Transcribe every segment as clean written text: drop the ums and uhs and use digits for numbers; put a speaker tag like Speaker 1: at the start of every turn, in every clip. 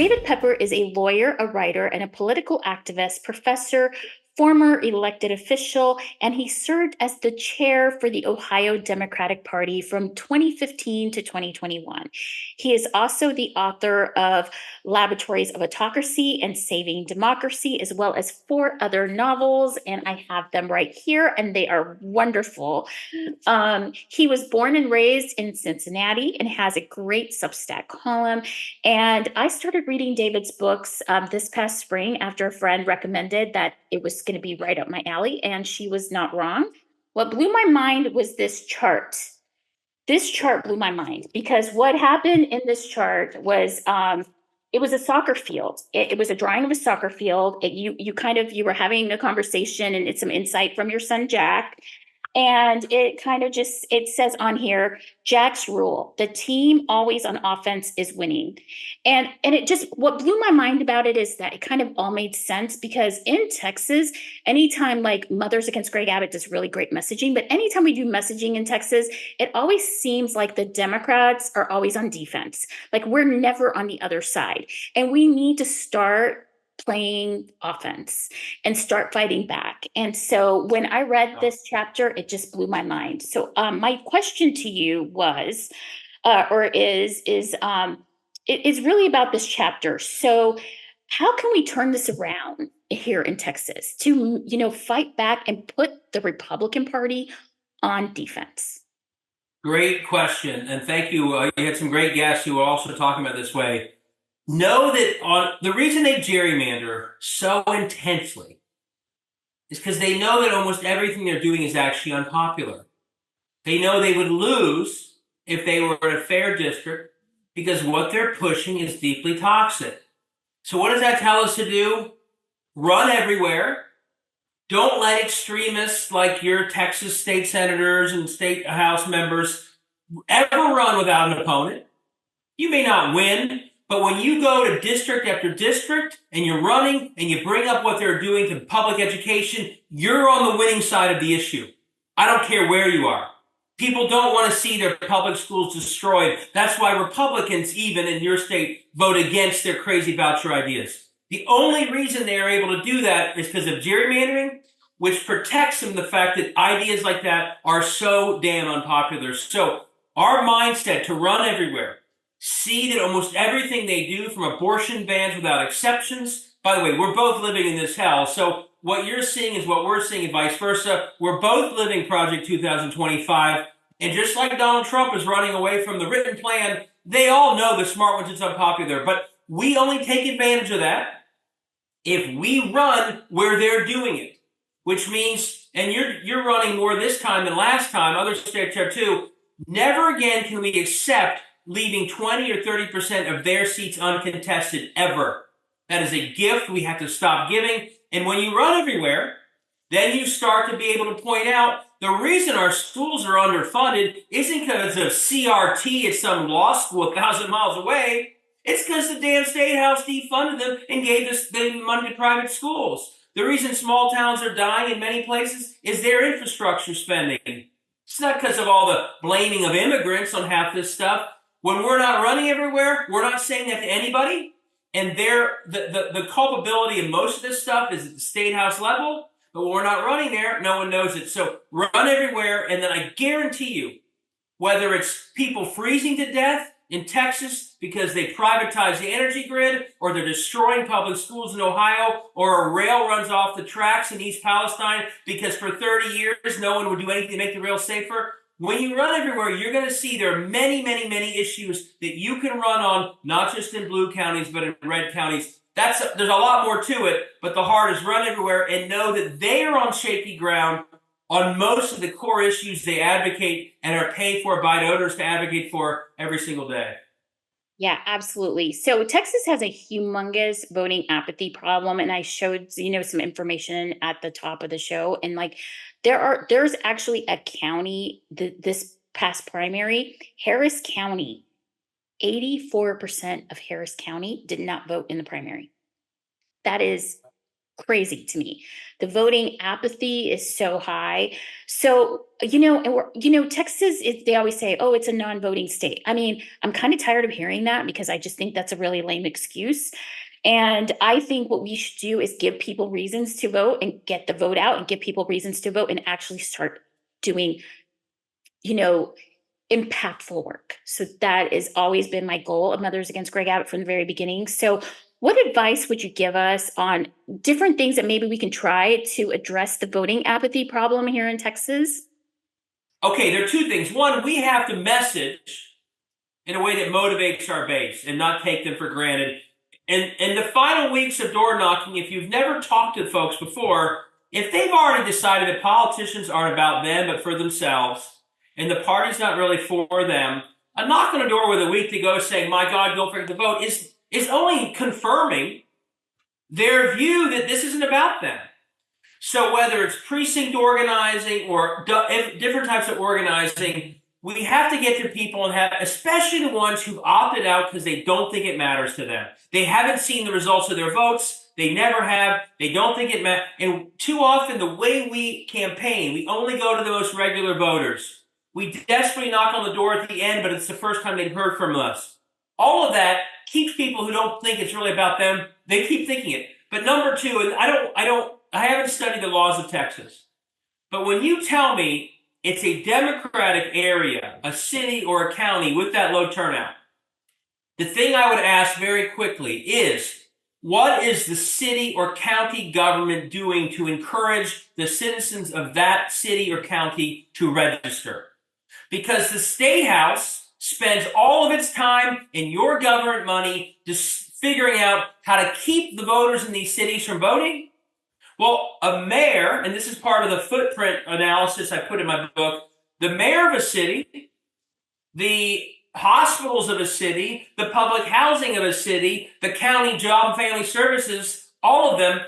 Speaker 1: David Pepper is a lawyer, a writer, and a political activist, professor, former elected official, and he served as the chair for the Ohio Democratic Party from 2015 to 2021. He is also the author of Laboratories of Autocracy and Saving Democracy, as well as four other novels, and I have them right here, and they are wonderful. He was born and raised in Cincinnati and has a great Substack column. And I started reading David's books this past spring after a friend recommended that it was going to be right up my alley, and she was not wrong. What blew my mind was this chart. This chart blew my mind because what happened in this chart was it was a soccer field. It was a drawing of a soccer field. You were having a conversation and it's some insight from your son Jack, and it says on here, Jack's rule, the team always on offense is winning. And it just, what blew my mind about it is that it kind of all made sense because in Texas, anytime like Mothers Against Greg Abbott does really great messaging, but anytime we do messaging in Texas, it always seems like the Democrats are always on defense. Like we're never on the other side. And we need to start playing offense and start fighting back. And so when I read this chapter, it just blew my mind. So my question to you was, or it is really about this chapter. So how can we turn this around here in Texas to, fight back and put the Republican Party on defense?
Speaker 2: Great question, and thank you. You had some great guests who were also talking about this way. Know that the reason they gerrymander so intensely is because they know that almost everything they're doing is actually unpopular. They know they would lose if they were in a fair district because what they're pushing is deeply toxic. So what does that tell us to do? Run everywhere. Don't let extremists like your Texas state senators and state house members ever run without an opponent. You may not win, but when you go to district after district and you're running and you bring up what they're doing to public education, you're on the winning side of the issue. I don't care where you are. People don't want to see their public schools destroyed. That's why Republicans, even in your state, vote against their crazy voucher ideas. The only reason they are able to do that is because of gerrymandering, which protects them the fact that ideas like that are so damn unpopular. So our mindset to run everywhere, see that almost everything they do, from abortion bans without exceptions. By the way, we're both living in this hell. So what you're seeing is what we're seeing and vice versa. We're both living Project 2025. And just like Donald Trump is running away from the written plan, they all know the smart ones it's unpopular. But we only take advantage of that if we run where they're doing it, which means, and you're running more this time than last time, other states are too, never again can we accept leaving 20 or 30% of their seats uncontested ever. That is a gift we have to stop giving. And when you run everywhere, then you start to be able to point out the reason our schools are underfunded isn't because of CRT at some law school 1,000 miles away. It's because the damn state house defunded them and gave the money to private schools. The reason small towns are dying in many places is their infrastructure spending. It's not because of all the blaming of immigrants on half this stuff. When we're not running everywhere, we're not saying that to anybody. And the culpability of most of this stuff is at the state house level. But when we're not running there, no one knows it. So run everywhere. And then I guarantee you, whether it's people freezing to death in Texas because they privatize the energy grid, or they're destroying public schools in Ohio, or a rail runs off the tracks in East Palestine because for 30 years no one would do anything to make the rail safer. When you run everywhere, you're going to see there are many, many, many issues that you can run on, not just in blue counties, but in red counties. There's a lot more to it, but the heart is run everywhere and know that they are on shaky ground on most of the core issues they advocate and are paid for by donors to advocate for every single day.
Speaker 1: Yeah, absolutely. So Texas has a humongous voting apathy problem, and I showed some information at the top of the show. And like, there's actually a county this past primary, Harris County, 84% of Harris County did not vote in the primary. That is crazy to me. The voting apathy is so high. So, and Texas is, they always say, oh, it's a non-voting state. I mean, I'm kind of tired of hearing that because I just think that's a really lame excuse. And I think what we should do is give people reasons to vote and get the vote out and give people reasons to vote and actually start doing, you know, impactful work. So that has always been my goal of Mothers Against Greg Abbott from the very beginning. So what advice would you give us on different things that maybe we can try to address the voting apathy problem here in Texas?
Speaker 2: Okay, there are two things. One, we have to message in a way that motivates our base and not take them for granted. And in the final weeks of door knocking, if you've never talked to folks before, if they've already decided that politicians aren't about them but for themselves, and the party's not really for them, a knock on a door with a week to go saying, my God, don't forget to vote, is only confirming their view that this isn't about them. So whether it's precinct organizing or different types of organizing, we have to get to people and have, especially the ones who've opted out because they don't think it matters to them. They haven't seen the results of their votes. They never have. They don't think it matters. And too often, the way we campaign, we only go to the most regular voters. We desperately knock on the door at the end, but it's the first time they've heard from us. All of that keeps people who don't think it's really about them, they keep thinking it. But number two, and I haven't studied the laws of Texas, but when you tell me it's a Democratic area, a city or a county with that low turnout, the thing I would ask very quickly is, what is the city or county government doing to encourage the citizens of that city or county to register? Because the State House spends all of its time in your government money just figuring out how to keep the voters in these cities from voting. Well, a mayor, and this is part of the footprint analysis I put in my book, the mayor of a city, the hospitals of a city, the public housing of a city, the county job and family services, all of them,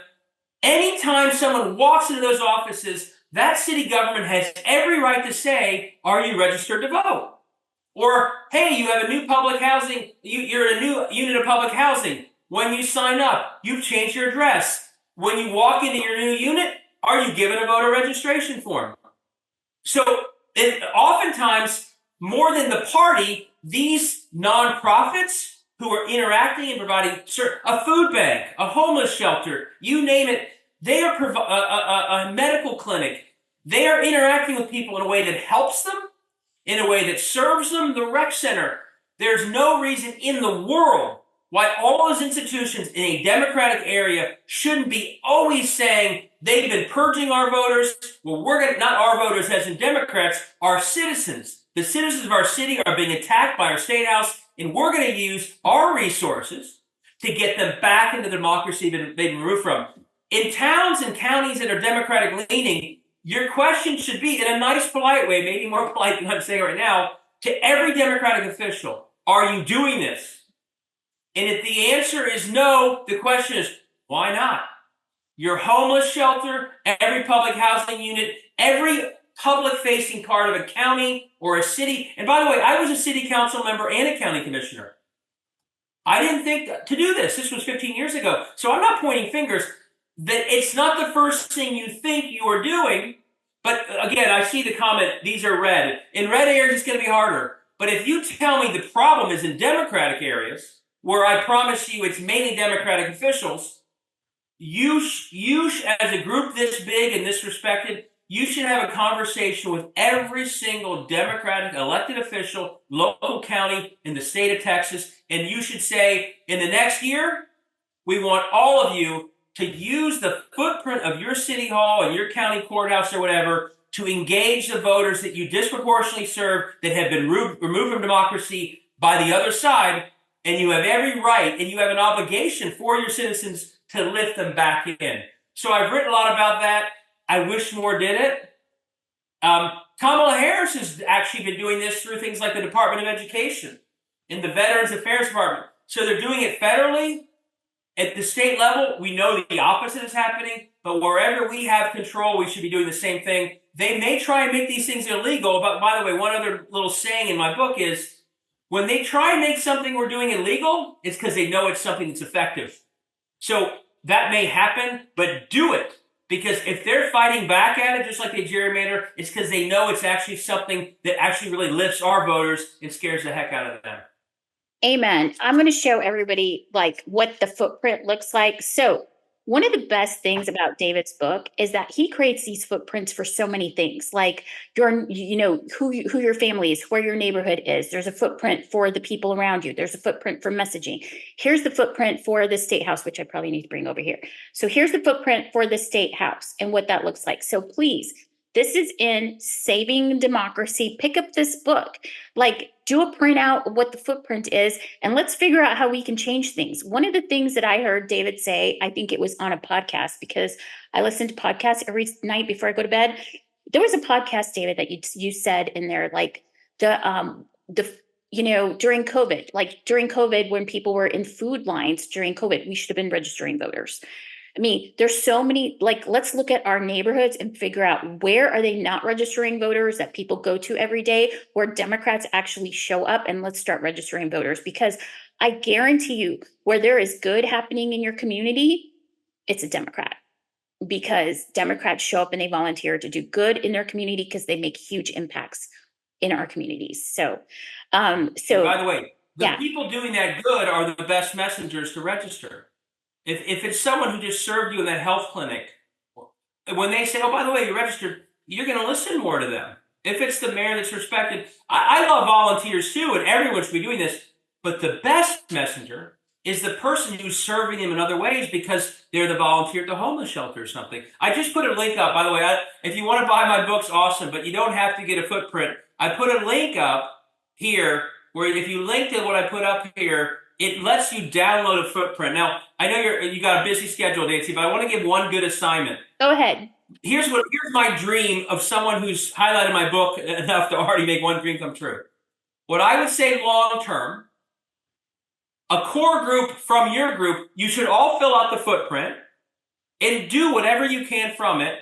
Speaker 2: anytime someone walks into those offices, that city government has every right to say, are you registered to vote? Or, hey, you have a new public housing, you're in a new unit of public housing. When you sign up, you've changed your address. When you walk into your new unit, are you given a voter registration form? So, oftentimes, more than the party, these nonprofits who are interacting and providing a food bank, a homeless shelter, you name it, they are a medical clinic. They are interacting with people in a way that helps them, in a way that serves them, the rec center. There's no reason in the world why all those institutions in a Democratic area shouldn't be always saying they've been purging our voters. Well, we're going to, not our voters as in Democrats, our citizens. The citizens of our city are being attacked by our State House, and we're going to use our resources to get them back into the democracy that they've been removed from. In towns and counties that are Democratic leaning, your question should be, in a nice, polite way, maybe more polite than I'm saying right now, to every Democratic official, are you doing this? And if the answer is no, the question is, why not? Your homeless shelter, every public housing unit, every public-facing part of a county or a city. And by the way, I was a city council member and a county commissioner. I didn't think to do this. This was 15 years ago. So I'm not pointing fingers. That it's not the first thing you think you are doing. But again, I see the comment, these are red. In red areas, it's going to be harder. But if you tell me the problem is in Democratic areas, where I promise you it's mainly Democratic officials, you as a group this big and this respected, you should have a conversation with every single Democratic elected official, local county in the state of Texas, and you should say, in the next year, we want all of you to use the footprint of your city hall and your county courthouse or whatever to engage the voters that you disproportionately serve that have been removed from democracy by the other side, and you have every right and you have an obligation for your citizens to lift them back in. So I've written a lot about that. I wish more did it. Kamala Harris has actually been doing this through things like the Department of Education and the Veterans Affairs Department. So they're doing it federally. At the state level, we know the opposite is happening, but wherever we have control, we should be doing the same thing. They may try and make these things illegal, but by the way, one other little saying in my book is, when they try and make something we're doing illegal, it's because they know it's something that's effective. So that may happen, but do it. Because if they're fighting back at it, just like they gerrymander, it's because they know it's actually something that actually really lifts our voters and scares the heck out of them.
Speaker 1: Amen. I'm going to show everybody like what the footprint looks like. So one of the best things about David's book is that he creates these footprints for so many things, like your, who your family is, where your neighborhood is. There's a footprint for the people around you. There's a footprint for messaging. Here's the footprint for the state house, which I probably need to bring over here. So here's the footprint for the state house and what that looks like. So please, this is in Saving Democracy. Pick up this book, like do a printout of what the footprint is, and let's figure out how we can change things. One of the things that I heard David say, I think it was on a podcast, because I listen to podcasts every night before I go to bed. There was a podcast, David, that you said in there, like during COVID, when people were in food lines during COVID, we should have been registering voters. I mean, there's so many, like, let's look at our neighborhoods and figure out where are they not registering voters that people go to every day, where Democrats actually show up, and let's start registering voters. Because I guarantee you, where there is good happening in your community, it's a Democrat. Because Democrats show up and they volunteer to do good in their community because they make huge impacts in our communities. So,
Speaker 2: By the way, the people doing that good are the best messengers to register. If it's someone who just served you in that health clinic, when they say, oh, by the way, you registered, you're going to listen more to them. If it's the mayor that's respected, I love volunteers too, and everyone should be doing this. But the best messenger is the person who's serving them in other ways because they're the volunteer at the homeless shelter or something. I just put a link up, by the way. If you want to buy my books, awesome, but you don't have to get a footprint. I put a link up here where if you link to what I put up here, it lets you download a footprint. Now, I know you got a busy schedule, Nancy, but I want to give one good assignment.
Speaker 1: Go ahead.
Speaker 2: Here's my dream of someone who's highlighted my book enough to already make one dream come true. What I would say long term, a core group from your group, you should all fill out the footprint and do whatever you can from it,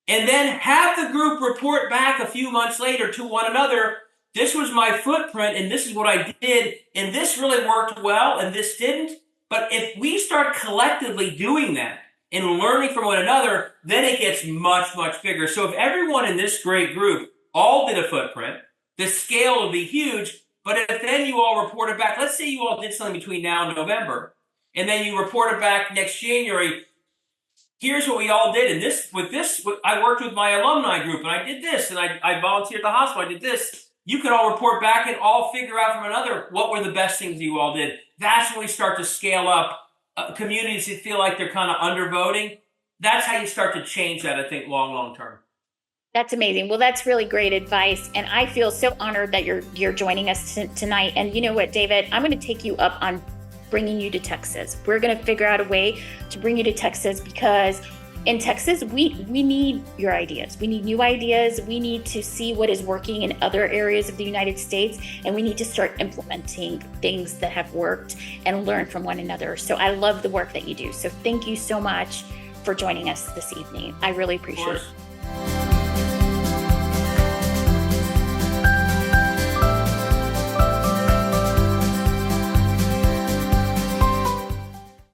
Speaker 2: and then have the group report back a few months later to one another. This was my footprint, and this is what I did, and this really worked well, and this didn't. But if we start collectively doing that and learning from one another, then it gets much, much bigger. So if everyone in this great group all did a footprint, the scale would be huge. But if then you all reported back, let's say you all did something between now and November, and then you reported back next January, here's what we all did. And I worked with my alumni group, and I did this, and I volunteered at the hospital, I did this. You could all report back and all figure out from another what were the best things you all did. That's when we start to scale up communities that feel like they're kind of undervoting. That's how you start to change that, I think, long term.
Speaker 1: That's amazing. Well, that's really great advice. And I feel so honored that you're joining us tonight. And you know what, David, I'm going to take you up on bringing you to Texas. We're going to figure out a way to bring you to Texas, because in Texas, we need your ideas. We need new ideas. We need to see what is working in other areas of the United States, and we need to start implementing things that have worked and learn from one another. So I love the work that you do. So thank you so much for joining us this evening. I really appreciate it.